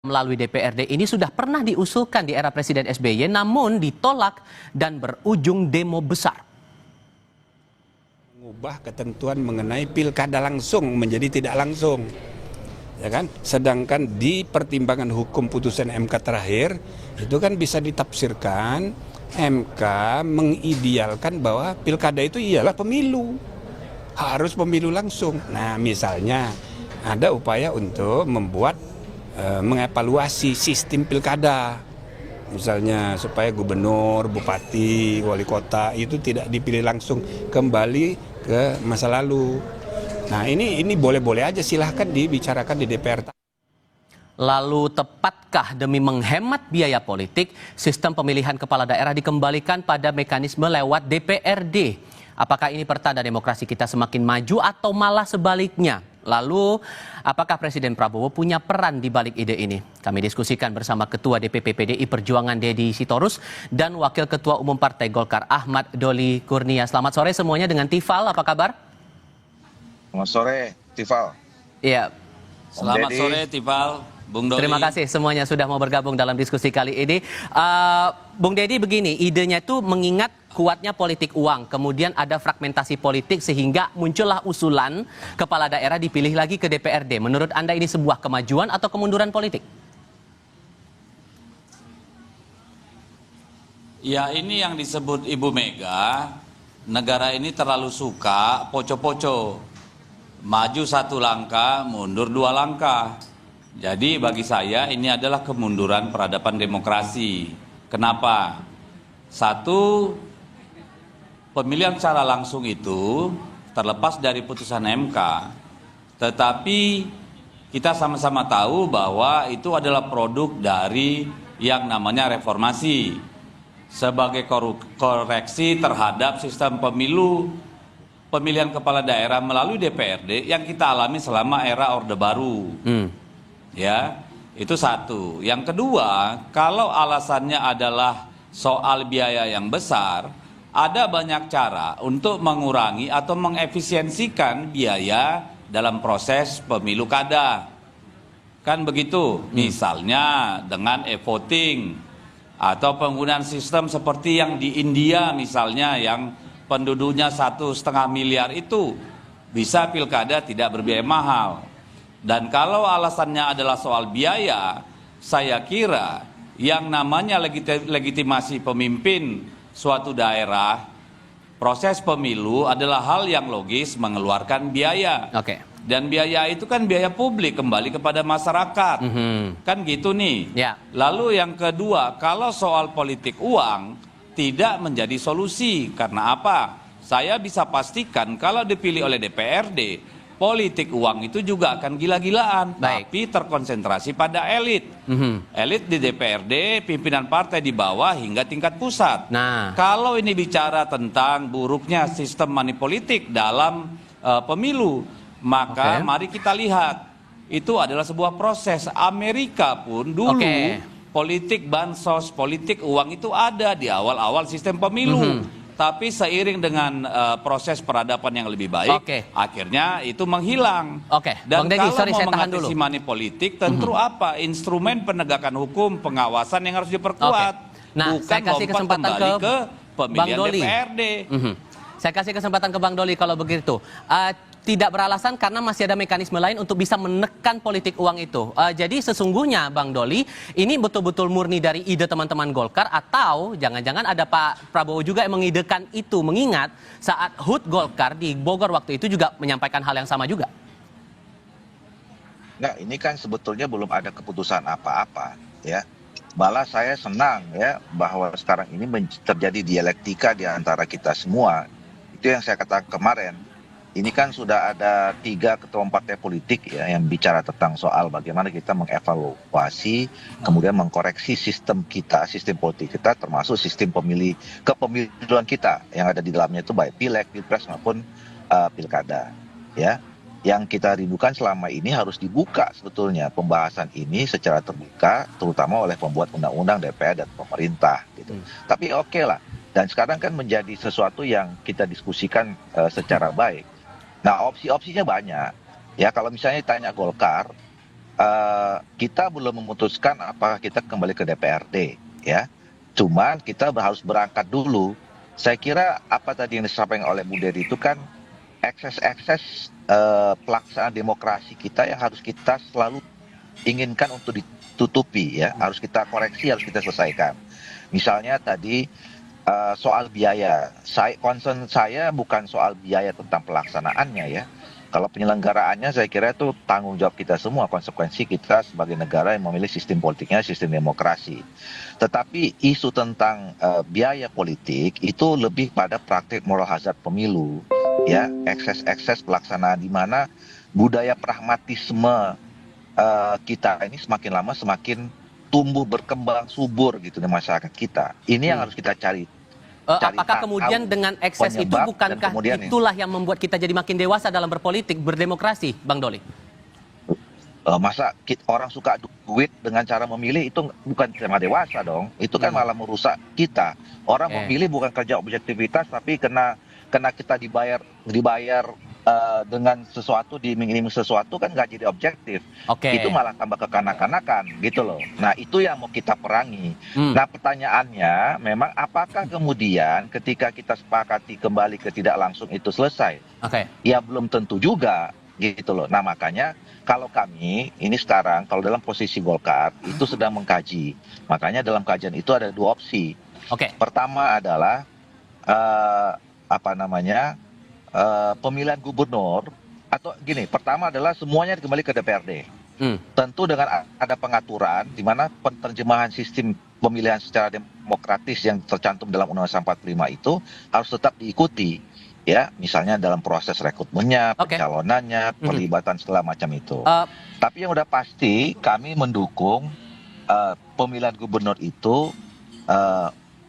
melalui DPRD ini sudah pernah diusulkan di era Presiden SBY namun ditolak dan berujung demo besar. Mengubah ketentuan mengenai pilkada langsung menjadi tidak langsung. Ya kan? Sedangkan di pertimbangan hukum putusan MK terakhir itu kan bisa ditafsirkan MK mengidealkan bahwa pilkada itu ialah pemilu. Harus pemilu langsung. Nah, misalnya ada upaya untuk membuat mengevaluasi sistem pilkada, misalnya supaya gubernur, bupati, wali kota itu tidak dipilih langsung, kembali ke masa lalu. Nah ini boleh-boleh aja, silahkan dibicarakan di DPR. Lalu tepatkah demi menghemat biaya politik, sistem pemilihan kepala daerah dikembalikan pada mekanisme lewat DPRD? Apakah ini pertanda demokrasi kita semakin maju atau malah sebaliknya? Lalu, apakah Presiden Prabowo punya peran di balik ide ini? Kami diskusikan bersama Ketua DPP PDI Perjuangan Deddy Sitorus dan Wakil Ketua Umum Partai Golkar Ahmad Doli Kurnia. Selamat sore semuanya dengan Tifal, apa kabar? Selamat sore, Tifal. Iya. Selamat sore, Tifal. Bung Doli. Terima kasih semuanya sudah mau bergabung dalam diskusi kali ini. Bung Deddy begini, idenya itu mengingat kuatnya politik uang, kemudian ada fragmentasi politik sehingga muncullah usulan kepala daerah dipilih lagi ke DPRD. Menurut Anda ini sebuah kemajuan atau kemunduran politik? Ya, ini yang disebut Ibu Mega, negara ini terlalu suka poco-poco. Maju satu langkah, mundur dua langkah. Jadi bagi saya ini adalah kemunduran peradaban demokrasi. Kenapa? Satu, pemilihan secara langsung itu terlepas dari putusan MK, tetapi kita sama-sama tahu bahwa itu adalah produk dari yang namanya reformasi sebagai koreksi terhadap sistem pemilu pemilihan kepala daerah melalui DPRD yang kita alami selama era Orde Baru. Ya, itu satu. Yang kedua, kalau alasannya adalah soal biaya yang besar, ada banyak cara untuk mengurangi atau mengefisiensikan biaya dalam proses pemilu kada. Kan begitu, misalnya dengan e-voting atau penggunaan sistem seperti yang di India misalnya yang penduduknya 1,5 miliar itu bisa pilkada tidak berbiaya mahal. Dan kalau alasannya adalah soal biaya, saya kira yang namanya legitimasi pemimpin suatu daerah, proses pemilu adalah hal yang logis mengeluarkan biaya. Dan biaya itu kan biaya publik kembali kepada masyarakat. Kan gitu nih. Lalu yang kedua, kalau soal politik uang tidak menjadi solusi. Karena apa? Saya bisa pastikan kalau dipilih oleh DPRD, politik uang itu juga akan gila-gilaan, tapi terkonsentrasi pada elit. Elit di DPRD, pimpinan partai di bawah hingga tingkat pusat. Kalau ini bicara tentang buruknya sistem money politik dalam pemilu, maka mari kita lihat, itu adalah sebuah proses. Amerika pun dulu politik bansos, politik uang itu ada di awal-awal sistem pemilu. Tapi seiring dengan proses peradaban yang lebih baik, akhirnya itu menghilang. Dan Bang Deddy, kalau mau mengatasi money politik, tentu apa? Instrumen penegakan hukum, pengawasan yang harus diperkuat. Nah, bukan saya kasih kesempatan ke pemilihan Bang Doli. DPRD. Saya kasih kesempatan ke Bang Doli kalau begitu. Tidak beralasan karena masih ada mekanisme lain untuk bisa menekan politik uang itu. Jadi sesungguhnya Bang Doli, ini betul-betul murni dari ide teman-teman Golkar atau jangan-jangan ada Pak Prabowo juga yang mengidekan itu, mengingat saat HUT Golkar di Bogor waktu itu juga menyampaikan hal yang sama juga. Nah, ini kan sebetulnya belum ada keputusan apa-apa, ya. Malah saya senang ya bahwa sekarang ini terjadi dialektika di antara kita semua. Itu yang saya katakan kemarin. Ini kan sudah ada 3 ketua partai politik ya yang bicara tentang soal bagaimana kita mengevaluasi, kemudian mengkoreksi sistem kita, sistem politik kita, termasuk sistem kepemiluan kita yang ada di dalamnya itu baik pileg, pilpres maupun pilkada. Ya, yang kita rindukan selama ini harus dibuka sebetulnya pembahasan ini secara terbuka, terutama oleh pembuat undang-undang, DPR dan pemerintah. Gitu. Tapi oke lah. Dan sekarang kan menjadi sesuatu yang kita diskusikan secara baik. Nah, opsi-opsinya banyak. Ya, kalau misalnya ditanya Golkar, kita belum memutuskan apakah kita kembali ke DPRD, ya. Cuman kita harus berangkat dulu. Saya kira apa tadi yang disampaikan oleh Bu Dedi itu kan ekses-ekses pelaksanaan demokrasi kita yang harus kita selalu inginkan untuk ditutupi, ya. Harus kita koreksi, harus kita selesaikan. Misalnya tadi soal biaya. Concern saya bukan soal biaya tentang pelaksanaannya, ya. Kalau penyelenggaraannya saya kira itu tanggung jawab kita semua, konsekuensi kita sebagai negara yang memilih sistem politiknya, sistem demokrasi. Tetapi isu tentang biaya politik itu lebih pada praktik moral hazard pemilu, ya, ekses-ekses pelaksanaan di mana budaya pragmatisme kita ini semakin lama semakin tumbuh berkembang subur gitu di masyarakat kita. Ini yang harus kita cari. Apakah kemudian dengan ekses itu bukankah itulah yang membuat kita jadi makin dewasa dalam berpolitik, berdemokrasi, Bang Doli? Masa orang suka duit dengan cara memilih itu bukan tema dewasa dong. Itu kan malah merusak kita. Orang memilih bukan kerja objektivitas, tapi kena kita dibayar dengan sesuatu, diiming-iming sesuatu kan nggak jadi objektif. Itu malah tambah kekanak-kanakan gitu loh. Nah itu yang mau kita perangi. Nah pertanyaannya memang apakah kemudian ketika kita sepakati kembali ke tidak langsung itu selesai? Ya belum tentu juga gitu loh. Nah makanya kalau kami ini sekarang kalau dalam posisi Golkar itu sedang mengkaji. Makanya dalam kajian itu ada dua opsi. Pertama adalah pemilihan gubernur, atau gini, pertama adalah semuanya kembali ke DPRD. Tentu dengan ada pengaturan di mana penerjemahan sistem pemilihan secara demokratis yang tercantum dalam Undang-Undang 45 itu harus tetap diikuti, ya, misalnya dalam proses rekrutmennya, pencalonannya, perlibatan segala macam itu. Tapi yang udah pasti kami mendukung pemilihan gubernur itu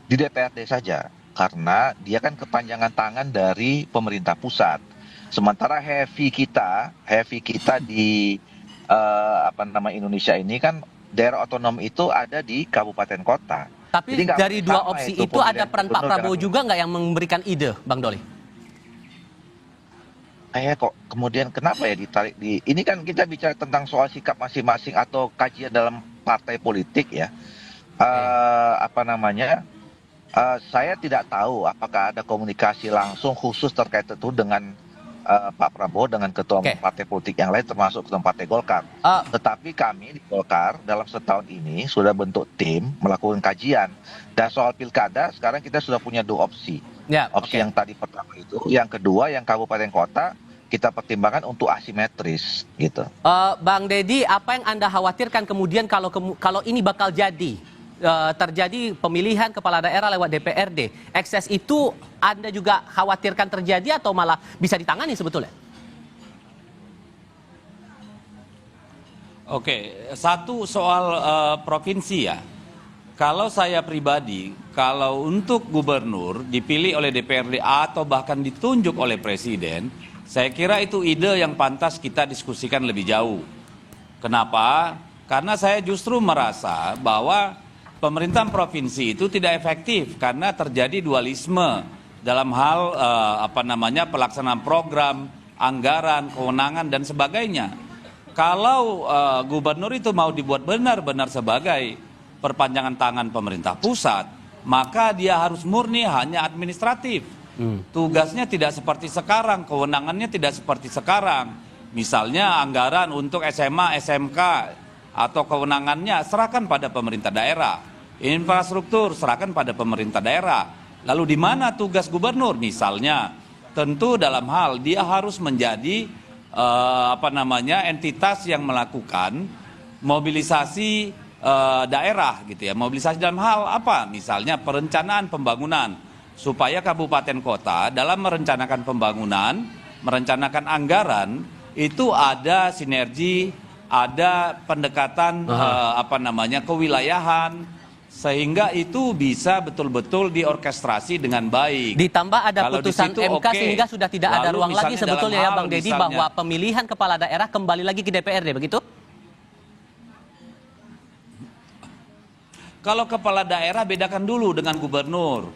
di DPRD saja. Karena dia kan kepanjangan tangan dari pemerintah pusat. Sementara heavy kita di Indonesia ini kan daerah otonom itu ada di kabupaten kota. Tapi jadi dari dua opsi itu ada peran Pak Prabowo juga nggak yang memberikan ide, Bang Doli? Kok kemudian kenapa ya ditarik di ini kan kita bicara tentang soal sikap masing-masing atau kajian dalam partai politik, ya. Saya tidak tahu apakah ada komunikasi langsung khusus terkait itu dengan Pak Prabowo dengan ketua partai politik yang lain termasuk ketua partai Golkar. Tetapi kami di Golkar dalam setahun ini sudah bentuk tim melakukan kajian. Dan soal pilkada sekarang kita sudah punya dua opsi. Opsi yang tadi pertama itu, yang kedua yang kabupaten kota kita pertimbangkan untuk asimetris gitu. Bang Dedi, apa yang Anda khawatirkan kemudian kalau ini bakal terjadi pemilihan kepala daerah lewat DPRD? Ekses itu Anda juga khawatirkan terjadi atau malah bisa ditangani sebetulnya? Satu soal provinsi, ya. Kalau saya pribadi, kalau untuk gubernur dipilih oleh DPRD atau bahkan ditunjuk oleh presiden, saya kira itu ide yang pantas kita diskusikan lebih jauh. Kenapa? Karena saya justru merasa bahwa pemerintahan provinsi itu tidak efektif karena terjadi dualisme dalam hal pelaksanaan program, anggaran, kewenangan dan sebagainya. Kalau gubernur itu mau dibuat benar-benar sebagai perpanjangan tangan pemerintah pusat, maka dia harus murni hanya administratif. Tugasnya tidak seperti sekarang, kewenangannya tidak seperti sekarang. Misalnya anggaran untuk SMA, SMK atau kewenangannya serahkan pada pemerintah daerah. Infrastruktur serahkan pada pemerintah daerah. Lalu di mana tugas gubernur? Misalnya, tentu dalam hal dia harus menjadi entitas yang melakukan mobilisasi daerah gitu, ya. Mobilisasi dalam hal apa? Misalnya perencanaan pembangunan supaya kabupaten kota dalam merencanakan pembangunan, merencanakan anggaran itu ada sinergi, ada pendekatan kewilayahan, sehingga itu bisa betul-betul diorkestrasi dengan baik. Ditambah ada putusan MK sehingga sudah tidak ada ruang lagi sebetulnya, ya Bang Dedi, bahwa pemilihan kepala daerah kembali lagi ke DPRD, begitu? Kalau kepala daerah bedakan dulu dengan gubernur.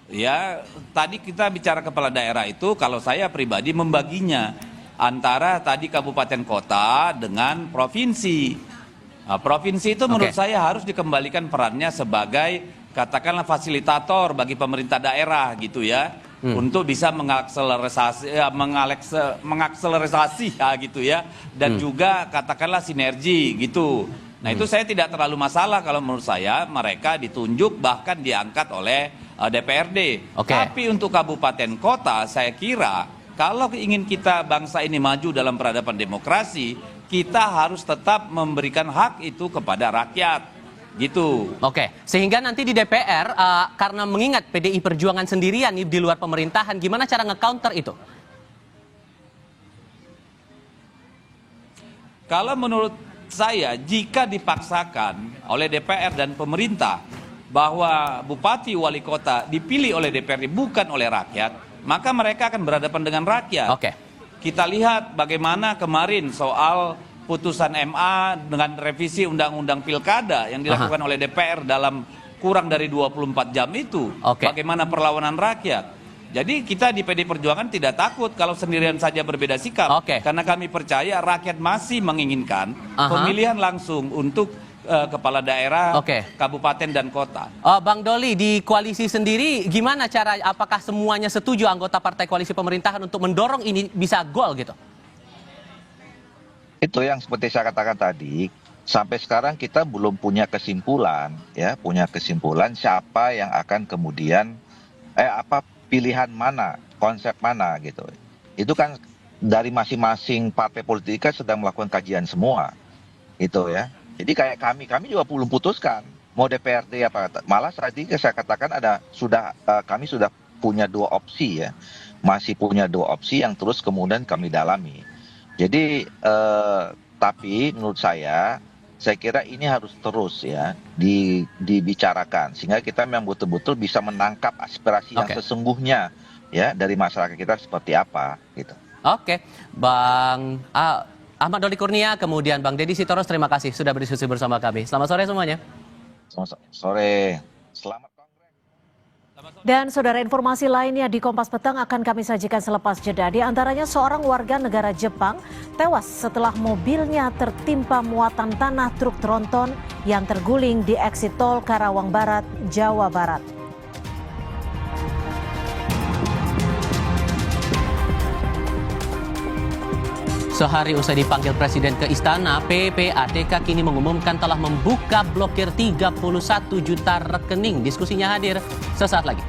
Ya, tadi kita bicara kepala daerah itu kalau saya pribadi membaginya. antara tadi kabupaten kota dengan provinsi. Nah, provinsi itu menurut saya harus dikembalikan perannya sebagai katakanlah fasilitator bagi pemerintah daerah gitu ya, untuk bisa mengakselerasi ya gitu ya, dan juga katakanlah sinergi gitu. Nah itu saya tidak terlalu masalah kalau menurut saya mereka ditunjuk bahkan diangkat oleh DPRD. Tapi untuk kabupaten kota saya kira kalau ingin kita bangsa ini maju dalam peradaban demokrasi, kita harus tetap memberikan hak itu kepada rakyat. Gitu. Sehingga nanti di DPR, karena mengingat PDI Perjuangan sendirian nih di luar pemerintahan, gimana cara nge-counter itu? Kalau menurut saya, jika dipaksakan oleh DPR dan pemerintah bahwa bupati wali kota dipilih oleh DPRD bukan oleh rakyat, maka mereka akan berhadapan dengan rakyat. Kita lihat bagaimana kemarin soal putusan MA dengan revisi Undang-Undang Pilkada yang dilakukan oleh DPR dalam kurang dari 24 jam itu. Bagaimana perlawanan rakyat. Jadi kita di PD Perjuangan tidak takut kalau sendirian saja berbeda sikap. Karena kami percaya rakyat masih menginginkan pemilihan langsung untuk kepala daerah, kabupaten dan kota. Bang Doli, di koalisi sendiri gimana cara, apakah semuanya setuju anggota partai koalisi pemerintahan untuk mendorong ini bisa gol gitu? Itu yang seperti saya katakan tadi, sampai sekarang kita belum punya kesimpulan siapa yang akan kemudian pilihan mana, konsep mana gitu. Itu kan dari masing-masing partai politik kan sedang melakukan kajian semua. Itu ya. Jadi kayak kami juga belum putuskan mau DPRD apa. Malah tadi saya katakan kami sudah punya 2 opsi ya. Masih punya 2 opsi yang terus kemudian kami dalami. Jadi tapi menurut saya kira ini harus terus ya dibicarakan sehingga kita memang betul-betul bisa menangkap aspirasi yang sesungguhnya ya dari masyarakat kita seperti apa gitu. Bang Ahmad Doli Kurnia, kemudian Bang Deddy Sitorus, terima kasih sudah berdiskusi bersama kami. Selamat sore semuanya. Selamat sore. Selamat. Dan saudara, informasi lainnya di Kompas Petang akan kami sajikan selepas jeda. Di antaranya seorang warga negara Jepang tewas setelah mobilnya tertimpa muatan tanah truk tronton yang terguling di eksit tol Karawang Barat, Jawa Barat. Sehari usai dipanggil Presiden ke Istana, PPATK kini mengumumkan telah membuka blokir 31 juta rekening. Diskusinya hadir sesaat lagi.